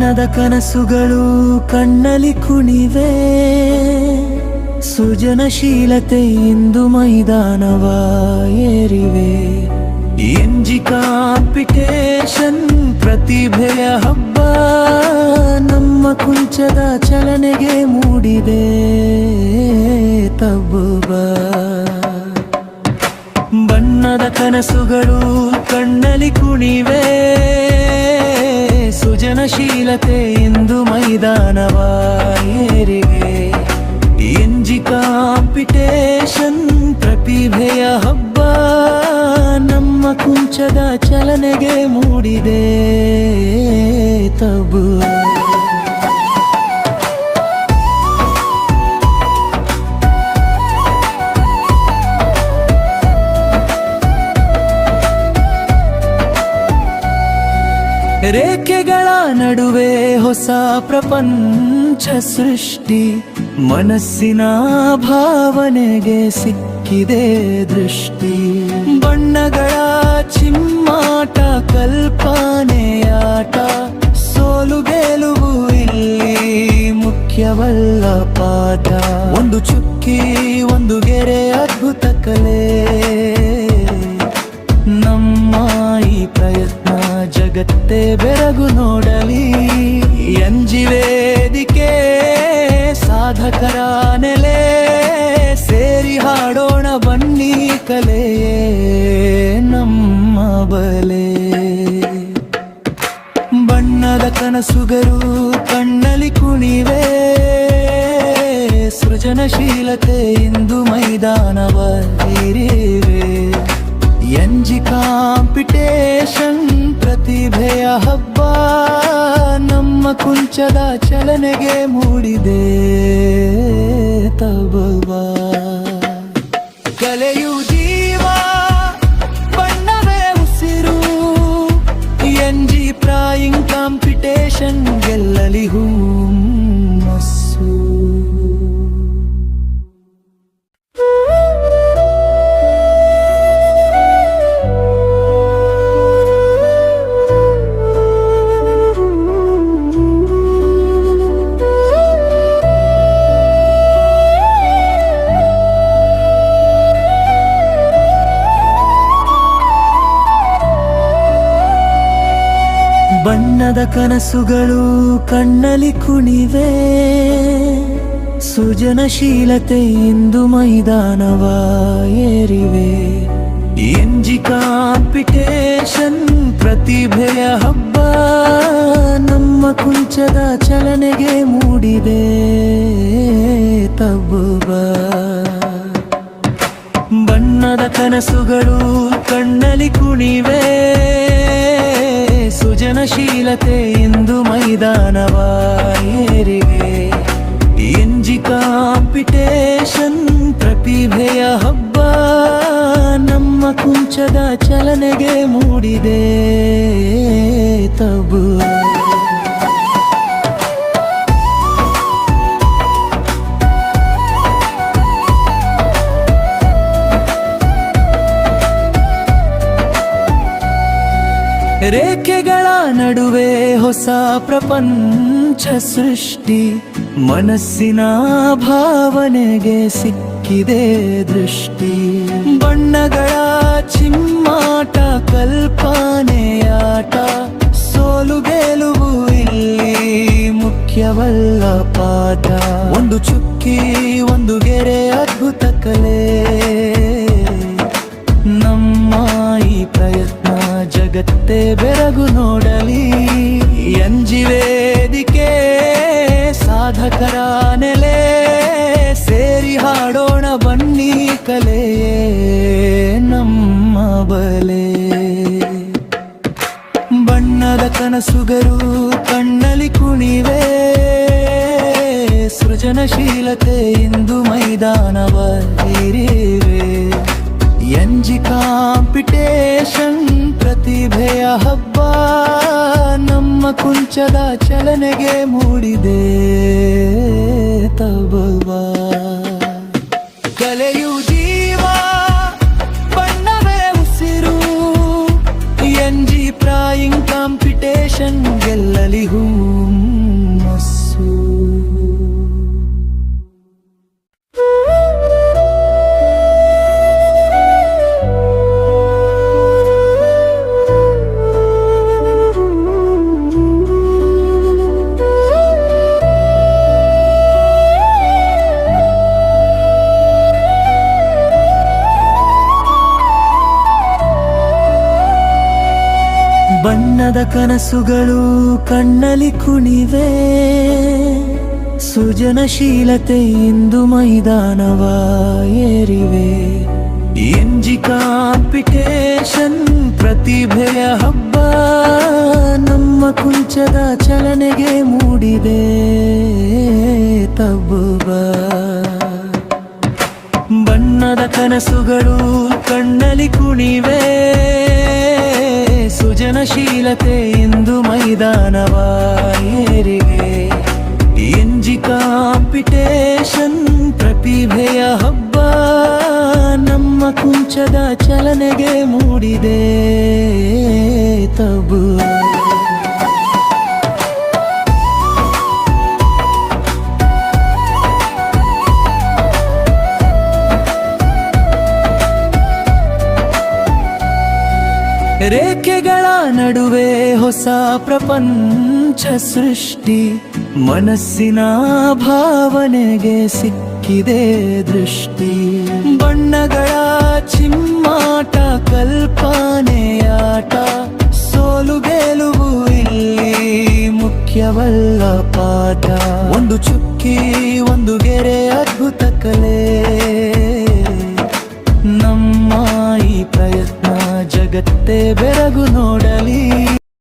ಬಣ್ಣದ ಕನಸುಗಳು ಕಣ್ಣಲ್ಲಿ ಕುಣಿವೆ, ಸೃಜನಶೀಲತೆ ಇಂದು ಮೈದಾನವ ಏರಿವೆ. ಎಂಜಿ ಕಾಂಪಿಟೇಷನ್ ಪ್ರತಿಭೆಯ ಹಬ್ಬ, ನಮ್ಮ ಕುಂಚದ ಚಲನೆಗೆ ಮೂಡಿದೆ ತಬ್ಬುಬ. ಬಣ್ಣದ ಕನಸುಗಳು ಕಣ್ಣಲ್ಲಿ ಕುಣಿವೆ, ಸೃಜನಶೀಲತೆ ಇಂದು ಮೈದಾನವ ಏರಿವೆ. ಎಂಜಿ ಕಾಂಪಿಟೇಷನ್ ಪ್ರತಿಭೆಯ ಹಬ್ಬ, ನಮ್ಮ ಕುಂಚದ ಚಲನೆಗೆ ಮೂಡಿದೆ ತಬ್ಬು. ರೇಖೆಗಳ ನಡುವೆ ಹೊಸ ಪ್ರಪಂಚ ಸೃಷ್ಟಿ, ಮನಸ್ಸಿನ ಭಾವನೆಗೆ ಸಿಕ್ಕಿದೆ ದೃಷ್ಟಿ. ಬಣ್ಣಗಳ ಚಿಮ್ಮಾಟ ಕಲ್ಪನೆಯಾಟ, ಸೋಲು ಗೆಲುವು ಇಲ್ಲಿ ಮುಖ್ಯವಲ್ಲ ಪಾಠ. ಒಂದು ಚುಕ್ಕಿ ಒಂದು ಗೆರೆ ಅದ್ಭುತ ಕಲೆ, ನಮ್ಮ ಈ ಪ್ರಯತ್ನ ಜಗತ್ತೇ ಬೆರಗು ನೋಡಲಿ. ಎಂಜಿ ವೇದಿಕೆ ಸಾಧಕರ ನೆಲೆ, ಸೇರಿ ಹಾಡೋಣ ಬನ್ನಿ ಕಲೆಯೇ ನಮ್ಮ ಬಲೆ. ಬಣ್ಣದ ಕನಸುಗಳು ಕಣ್ಣಲ್ಲಿ ಕುಣಿವೆ, ಸೃಜನಶೀಲತೆ ಇಂದು ಮೈದಾನವ ಏರಿವೆ. ಎಂಜಿ ಕಾಂಪಿಟೇಷನ್ ಪ್ರತಿಭೆಯ ಹಬ್ಬ, ನಮ್ಮ ಕುಂಚದ ಚಲನೆಗೆ ಮೂಡಿದೆ ತಬ್ಬುವ. ಕಲೆಯು ಜೀವ ಬಣ್ಣವೇ ಉಸಿರು, ಎಂಜಿ ಪ್ರಾಯಿಂಗ್ ಕಾಂಪಿಟೇಷನ್ ಗೆಲ್ಲಲಿ ಹುಮ್ಮಸ್ಸು. ಬಣ್ಣದ ಕನಸುಗಳು ಕಣ್ಣಲ್ಲಿ ಕುಣಿವೆ, ಸೃಜನಶೀಲತೆ ಇಂದು ಮೈದಾನವ ಏರಿವೆ. ಎಂಜಿ ಕಾಂಪಿಟೇಷನ್ ಪ್ರತಿಭೆಯ ಹಬ್ಬ, ನಮ್ಮ ಕುಂಚದ ಚಲನೆಗೆ ಮೂಡಿದೆ ತಬ್ಬುಬ. ಬಣ್ಣದ ಕನಸುಗಳು ಕಣ್ಣಲ್ಲಿ ಕುಣಿವೆ, ಸೃಜನಶೀಲತೆ ಇಂದು ಮೈದಾನವ ಏರಿವೆ. ಎಂಜಿ ಕಾಂಪಿಟೇಷನ್ ಪ್ರತಿಭೆಯ ಹಬ್ಬ, ನಮ್ಮ ಕುಂಚದ ಚಲನೆಗೆ ಮೂಡಿದೆ ತಬ್ಬು. ರೇಖೆಗಳ ನಡುವೆ ಹೊಸ ಪ್ರಪಂಚ ಸೃಷ್ಟಿ, ಮನಸ್ಸಿನ ಭಾವನೆಗೆ ಸಿಕ್ಕಿದೆ ದೃಷ್ಟಿ. ಬಣ್ಣಗಳ ಚಿಮ್ಮಾಟ ಕಲ್ಪನೆಯಾಟ, ಸೋಲು ಗೆಲುವು ಇಲ್ಲಿ ಮುಖ್ಯವಲ್ಲ ಪಾಠ. ಒಂದು ಚುಕ್ಕಿ ಒಂದು ಗೆರೆ ಅದ್ಭುತ ಕಲೆ, ನಮ್ಮ ಈ ಪ್ರಯತ್ನ ಜಗತ್ತೇ ಬೆರಗು ನೋಡಲಿ. ಎಂಜಿ ವೇದಿಕೆ ಸಾಧಕರ ನೆಲೆ, ಸೇರಿ ಹಾಡೋಣ ಬನ್ನಿ ಕಲೆಯೇ ನಮ್ಮ ಬಲೆ. ಬಣ್ಣದ ಕನಸುಗಳು ಕಣ್ಣಲ್ಲಿ ಕುಣಿವೆ, ಸೃಜನಶೀಲತೆ ಇಂದು ಮೈದಾನವ ಏರಿವೆ. ಎಂಜಿ ಕಾಂಪಿಟೇಷನ್ ಪ್ರತಿಭೆಯ ಹಬ್ಬ, ನಮ್ಮ ಕುಂಚದ ಚಲನೆಗೆ ಮೂಡಿದೆ ತಬ್ಬುವ. ಕಲೆಯು ಜೀವ ಬಣ್ಣವೇ ಉಸಿರು, ಎಂಜಿ ಪ್ರಾಯಿಂಗ್ ಕಾಂಪಿಟೇಷನ್ ಗೆಲ್ಲಲಿ ಹೂ ಬಣ್ಣದ ಕನಸುಗಳು ಕಣ್ಣಲ್ಲಿ ಕುಣಿವೆ, ಸೃಜನಶೀಲತೆ ಇಂದು ಮೈದಾನವ ಏರಿವೆ. ಎಂಜಿ ಕಾಂಪಿಟೇಷನ್ ಪ್ರತಿಭೆಯ ಹಬ್ಬ, ನಮ್ಮ ಕುಂಚದ ಚಲನೆಗೆ ಮೂಡಿದೆ ತಬ್ಬುಬ. ಬಣ್ಣದ ಕನಸುಗಳು ಕಣ್ಣಲ್ಲಿ ಕುಣಿವೆ, ಸೃಜನಶೀಲತೆ ಇಂದು ಮೈದಾನವ ಏರಿವೆ. ಎಂಜಿ ಕಾಂಪಿಟೇಷನ್ ಪ್ರತಿಭೆಯ ಹಬ್ಬ, ನಮ್ಮ ಕುಂಚದ ಚಲನೆಗೆ ಮೂಡಿದೆ ತಬ್ಬು. ರೇಖೆಗಳ ನಡುವೆ ಹೊಸ ಪ್ರಪಂಚ ಸೃಷ್ಟಿ, ಮನಸ್ಸಿನ ಭಾವನೆಗೆ ಸಿಕ್ಕಿದೆ ದೃಷ್ಟಿ. ಬಣ್ಣಗಳ ಚಿಮ್ಮಾಟ ಕಲ್ಪನೆಯಾಟ, ಸೋಲು ಗೆಲುವು ಇಲ್ಲಿ ಮುಖ್ಯವಲ್ಲ ಪಾಠ. ಒಂದು ಚುಕ್ಕಿ ಒಂದು ಗೆರೆ ಅದ್ಭುತ ಕಲೆ, ನಮ್ಮ ಈ ಪ್ರಯತ್ನ ಜಗತ್ತೇ ಬೆರಗು ನೋಡ.